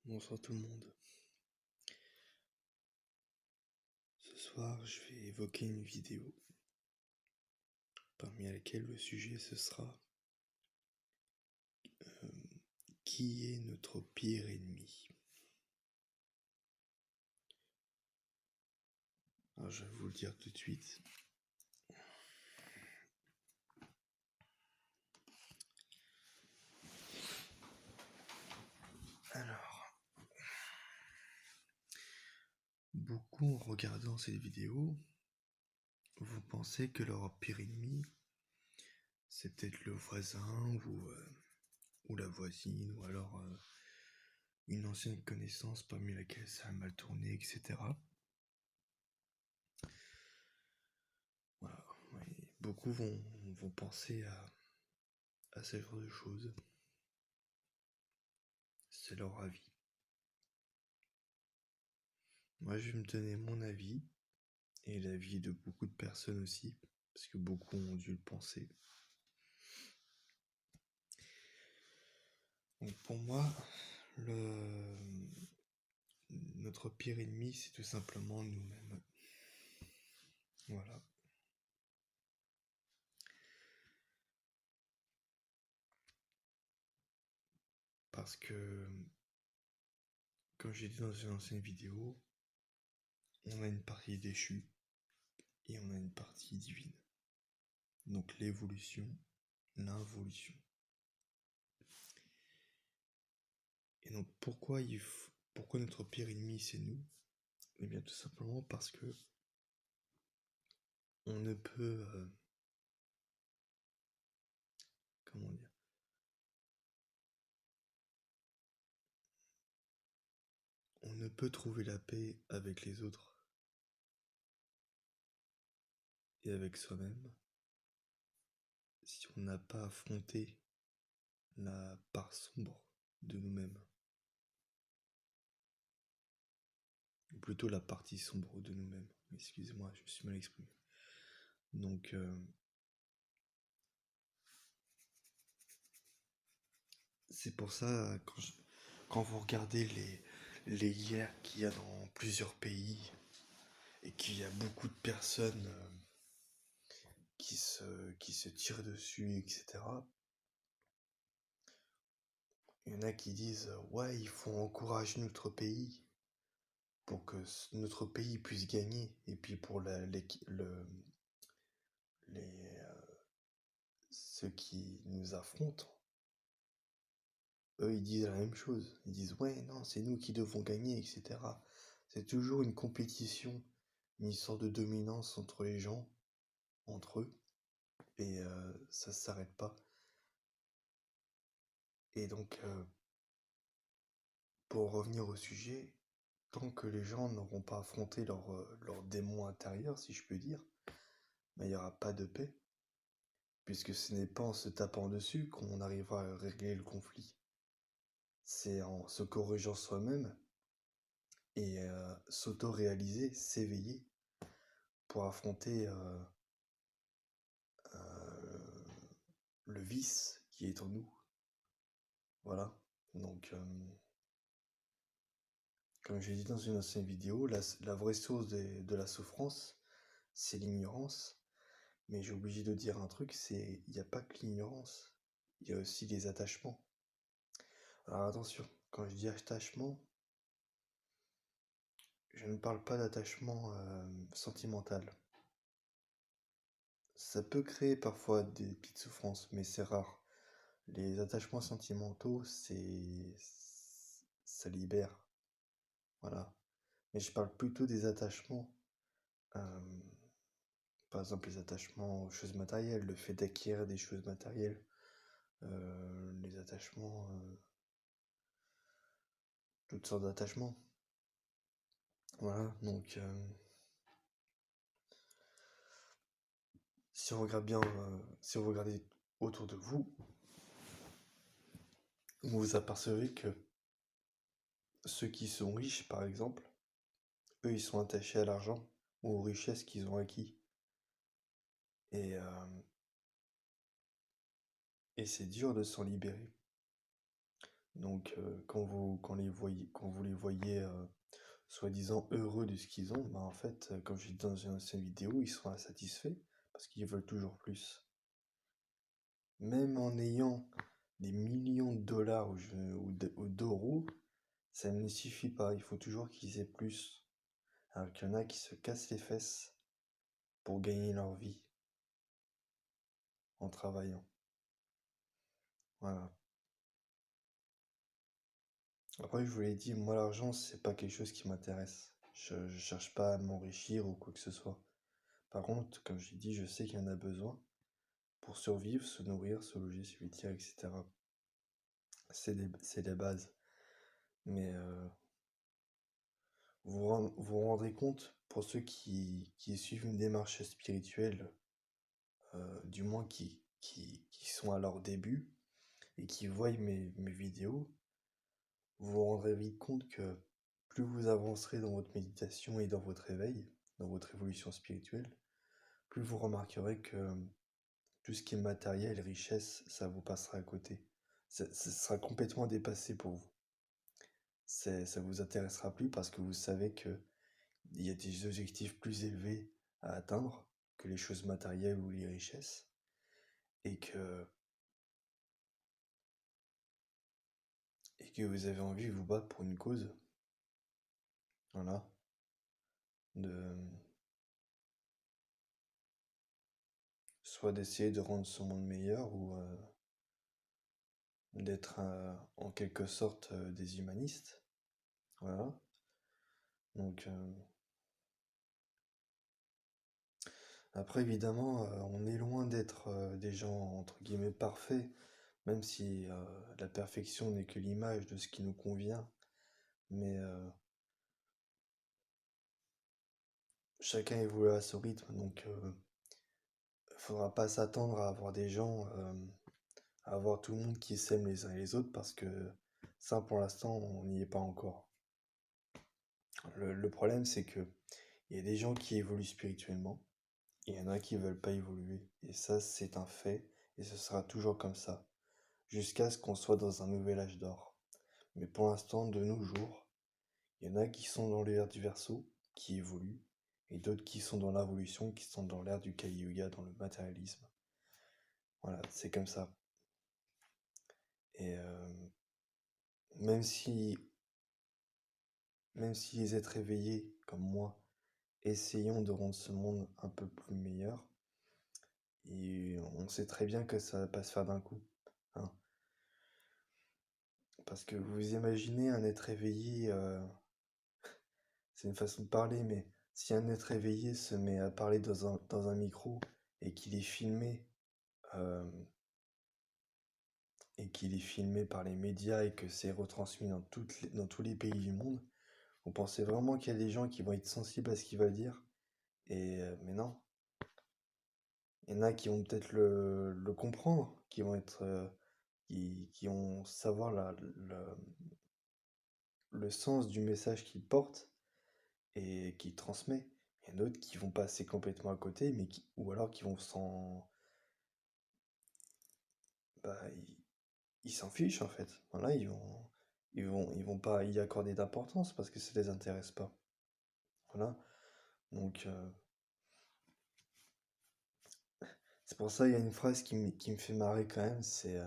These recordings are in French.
Bonsoir tout le monde. Ce soir, je vais évoquer une vidéo parmi laquelle le sujet ce sera qui est notre pire ennemi. Alors je vais vous le dire tout de suite. Alors, beaucoup en regardant cette vidéo vont penser que leur pire ennemi c'est peut-être le voisin ou la voisine ou alors une ancienne connaissance parmi laquelle ça a mal tourné, etc. Voilà. Et beaucoup vont penser à ce genre de choses. C'est leur avis. Moi, je vais me donner mon avis, et l'avis de beaucoup de personnes aussi, parce que beaucoup ont dû le penser. Donc pour moi, notre pire ennemi, c'est tout simplement nous-mêmes. Voilà. Parce que, comme j'ai dit dans une ancienne vidéo, on a une partie déchue et on a une partie divine. Donc l'évolution, l'involution. Et donc pourquoi notre pire ennemi c'est nous? Eh bien tout simplement parce que on ne peut comment dire, on ne peut trouver la paix avec les autres et avec soi-même si on n'a pas affronté la part sombre de nous-mêmes, ou plutôt la partie sombre de nous-mêmes. Excusez-moi, je me suis mal exprimé. Donc, c'est pour ça, quand vous regardez les guerres qu'il y a dans plusieurs pays, et qu'il y a beaucoup de personnes qui se tirent dessus, etc., il y en a qui disent « Ouais, il faut encourager notre pays pour que notre pays puisse gagner. » Et puis pour ceux qui nous affrontent, eux, ils disent la même chose. Ils disent « Ouais, non, c'est nous qui devons gagner, etc. » C'est toujours une compétition, une histoire de dominance entre les gens, entre eux, et ça s'arrête pas. Et donc, pour revenir au sujet, tant que les gens n'auront pas affronté leur démon intérieur, si je peux dire, il n'y aura pas de paix, puisque ce n'est pas en se tapant dessus qu'on arrivera à régler le conflit. C'est en se corrigeant soi-même et s'auto-réaliser, s'éveiller pour affronter le vice qui est en nous. Voilà. Donc, comme j'ai dit dans une ancienne vidéo, la vraie source de la souffrance, c'est l'ignorance. Mais j'ai obligé de dire un truc, c'est il n'y a pas que l'ignorance, il y a aussi les attachements. Alors attention, quand je dis attachement, je ne parle pas d'attachement sentimental. Ça peut créer parfois des petites souffrances, mais c'est rare. Les attachements sentimentaux, ça libère, voilà. Mais je parle plutôt des attachements, euh, par exemple les attachements aux choses matérielles, le fait d'acquérir des choses matérielles, les attachements, toutes sortes d'attachements. Voilà, donc si on regarde bien, si vous regardez autour de vous, vous vous apercevez que ceux qui sont riches, par exemple, eux, ils sont attachés à l'argent ou aux richesses qu'ils ont acquis. Et, et c'est dur de s'en libérer. Donc, quand vous les voyez soi-disant heureux de ce qu'ils ont, bah en fait, comme j'ai dit dans une ancienne vidéo, ils sont insatisfaits parce qu'ils veulent toujours plus. Même en ayant des millions de dollars ou d'euros, ça ne suffit pas. Il faut toujours qu'ils aient plus. Alors qu'il y en a qui se cassent les fesses pour gagner leur vie en travaillant. Voilà. Après, je vous l'ai dit, moi, l'argent, c'est pas quelque chose qui m'intéresse. Je cherche pas à m'enrichir ou quoi que ce soit. Par contre, comme j'ai dit, je sais qu'il y en a besoin pour survivre, se nourrir, se loger, se vêtir, etc. C'est les bases. Mais vous vous rendrez compte, pour ceux qui suivent une démarche spirituelle, du moins qui sont à leur début et qui voient mes vidéos, vous vous rendrez vite compte que plus vous avancerez dans votre méditation et dans votre éveil, dans votre évolution spirituelle, plus vous remarquerez que tout ce qui est matériel, richesse, ça vous passera à côté. Ça sera complètement dépassé pour vous. Ça vous intéressera plus parce que vous savez que il y a des objectifs plus élevés à atteindre que les choses matérielles ou les richesses et que, et que vous avez envie de vous battre pour une cause, voilà, de, soit d'essayer de rendre ce monde meilleur ou d'être en quelque sorte des humanistes, voilà. Donc après évidemment on est loin d'être des gens entre guillemets parfaits, même si la perfection n'est que l'image de ce qui nous convient, mais chacun évolue à son rythme, donc faudra pas s'attendre à avoir des gens, à avoir tout le monde qui s'aime les uns et les autres, parce que ça, pour l'instant, on n'y est pas encore. Le problème, c'est que il y a des gens qui évoluent spirituellement, et il y en a qui veulent pas évoluer. Et ça, c'est un fait, et ce sera toujours comme ça, jusqu'à ce qu'on soit dans un nouvel âge d'or. Mais pour l'instant, de nos jours, il y en a qui sont dans l'ère du Verseau, qui évoluent, et d'autres qui sont dans l'involution, qui sont dans l'ère du Kali Yuga, dans le matérialisme. Voilà, c'est comme ça. Et même si, même si les êtres éveillés, comme moi, essayons de rendre ce monde un peu plus meilleur, et on sait très bien que ça va pas se faire d'un coup, hein. Parce que vous imaginez un être éveillé, c'est une façon de parler, mais si un être éveillé se met à parler dans un micro et qu'il est filmé, euh, et qu'il est filmé par les médias et que c'est retransmis dans tous les pays du monde, vous pensez vraiment qu'il y a des gens qui vont être sensibles à ce qu'il va dire? Et mais non, il y en a qui vont peut-être le comprendre, qui vont être, qui vont savoir le sens du message qu'il porte et qu'il transmet. Il y en a d'autres qui vont passer complètement à côté, ou alors qui vont bah, ils s'en fichent en fait. Voilà, ils vont pas y accorder d'importance parce que ça les intéresse pas. Voilà. Donc, c'est pour ça, il y a une phrase qui me fait marrer quand même, c'est,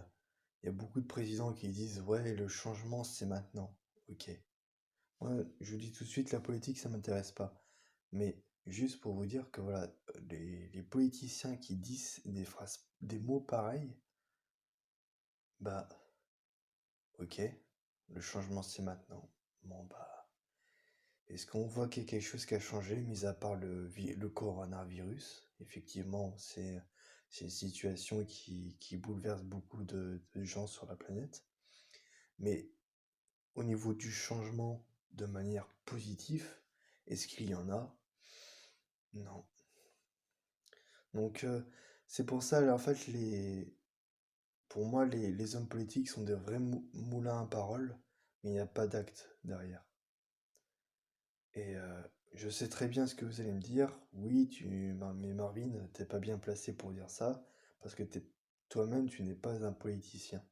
il y a beaucoup de présidents qui disent, ouais, le changement, c'est maintenant. Ok. Moi, je vous dis tout de suite, la politique, ça m'intéresse pas. Mais juste pour vous dire que voilà, les politiciens qui disent des phrases, des mots pareils, bah, ok, le changement, c'est maintenant. Bon, bah, est-ce qu'on voit qu'il y a quelque chose qui a changé, mis à part le coronavirus? Effectivement, c'est une situation qui bouleverse beaucoup de gens sur la planète. Mais au niveau du changement de manière positive, est-ce qu'il y en a? Non. Donc, c'est pour ça, en fait, pour moi, les hommes politiques sont des vrais moulins à parole, mais il n'y a pas d'acte derrière. Et je sais très bien ce que vous allez me dire. Oui, mais Marvin, t'es pas bien placé pour dire ça, parce que toi-même, tu n'es pas un politicien.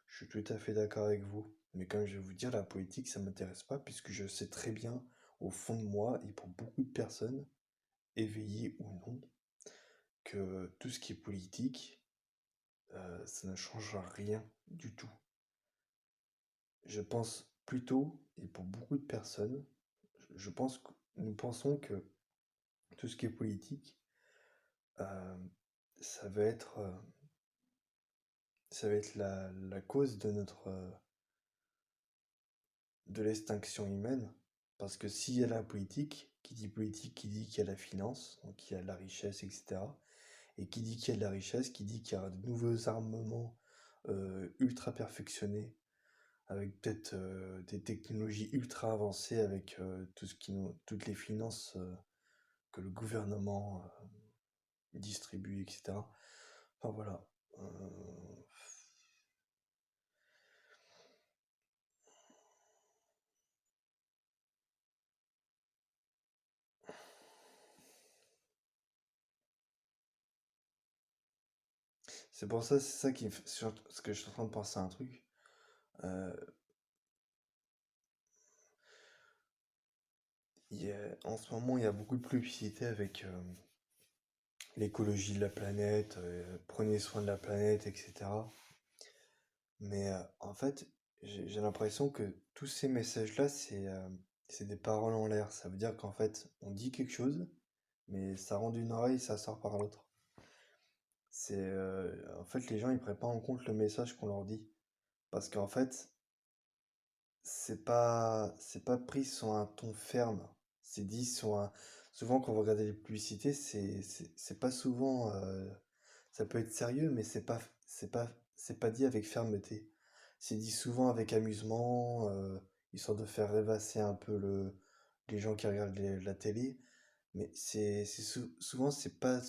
Je suis tout à fait d'accord avec vous. Mais comme je vais vous dire, la politique, ça m'intéresse pas puisque je sais très bien, au fond de moi, et pour beaucoup de personnes, éveillées ou non, que tout ce qui est politique, ça ne changera rien du tout. Je pense plutôt, et pour beaucoup de personnes, je pense que nous pensons que tout ce qui est politique, euh, ça va être, euh, ça va être la cause de de l'extinction humaine. Parce que s'il y a la politique, qui dit qu'il y a la finance, donc il y a la richesse, etc. Et qui dit qu'il y a de la richesse, qui dit qu'il y aura de nouveaux armements ultra perfectionnés, avec peut-être des technologies ultra avancées, avec toutes les finances que le gouvernement distribue, etc. Enfin voilà. Euh, c'est pour ça, c'est ça qui me fait, ce que je suis en train de penser à un truc. Euh, En ce moment, il y a beaucoup de publicité avec l'écologie de la planète, prenez soin de la planète, etc. Mais en fait, j'ai l'impression que tous ces messages-là, c'est des paroles en l'air. Ça veut dire qu'en fait, on dit quelque chose, mais ça rentre d'une oreille, ça sort par l'autre. En fait, les gens, ils prennent pas en compte le message qu'on leur dit. Parce qu'en fait, c'est pas pris sur un ton ferme. C'est dit sur un, souvent quand vous regardez les publicités, c'est pas souvent, ça peut être sérieux, mais c'est pas dit avec fermeté. C'est dit souvent avec amusement, histoire de faire rêvasser un peu les gens qui regardent la télé. Mais souvent, c'est pas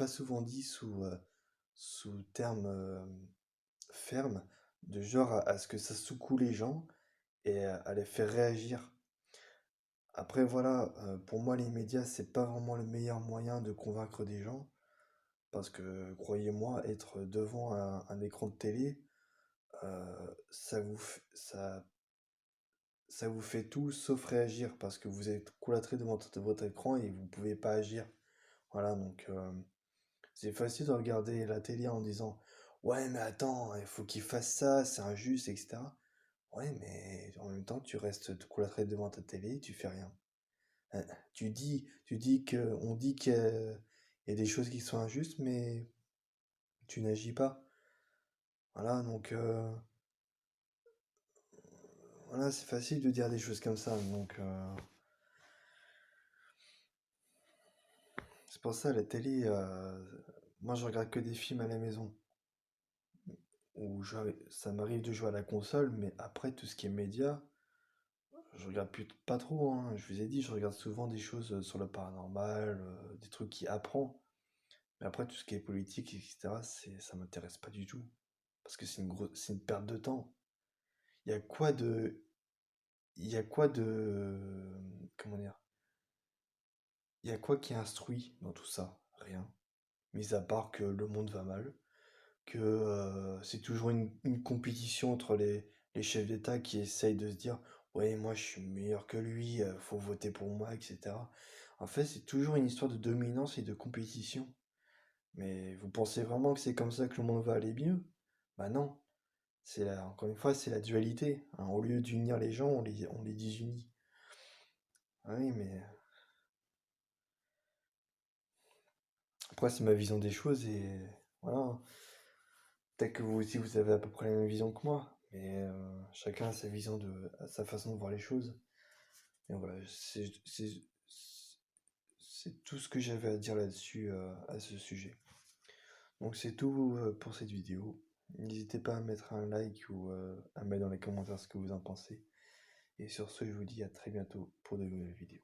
souvent dit sous terme ferme, de genre à ce que ça secoue les gens et à les faire réagir. Après, voilà, pour moi, les médias, c'est pas vraiment le meilleur moyen de convaincre des gens, parce que, croyez-moi, être devant un écran de télé, ça vous fait tout sauf réagir, parce que vous êtes cloîtré devant votre écran et vous pouvez pas agir. Voilà, donc c'est facile de regarder la télé en disant, ouais, mais attends, il faut qu'il fasse ça, c'est injuste, etc. Ouais, mais en même temps, tu restes cloîtré devant ta télé, tu fais rien. Tu dis que, on dit qu'il y a des choses qui sont injustes, mais tu n'agis pas. Voilà, donc voilà, c'est facile de dire des choses comme ça. Donc c'est pour ça la télé, moi je regarde que des films à la maison. Ça m'arrive de jouer à la console, mais après tout ce qui est média, je regarde plus pas trop, hein. Je vous ai dit, je regarde souvent des choses sur le paranormal, des trucs qui apprennent. Mais après tout ce qui est politique, etc., ça m'intéresse pas du tout. Parce que c'est une perte de temps. Il y a quoi de, il y a quoi de, comment dire, il y a quoi qui instruit dans tout ça? Rien. Mis à part que le monde va mal, que c'est toujours une compétition entre les chefs d'État qui essayent de se dire, ouais, moi je suis meilleur que lui, faut voter pour moi, etc. En fait, c'est toujours une histoire de dominance et de compétition. Mais vous pensez vraiment que c'est comme ça que le monde va aller mieux? Bah non. Encore une fois, c'est la dualité, hein. Au lieu d'unir les gens, on les désunit. Ah oui, mais après, c'est ma vision des choses et voilà. Peut-être que vous aussi, vous avez à peu près la même vision que moi, mais chacun a sa a sa façon de voir les choses. Et voilà, c'est tout ce que j'avais à dire là-dessus, à ce sujet. Donc c'est tout pour cette vidéo. N'hésitez pas à mettre un like ou à mettre dans les commentaires ce que vous en pensez. Et sur ce, je vous dis à très bientôt pour de nouvelles vidéos.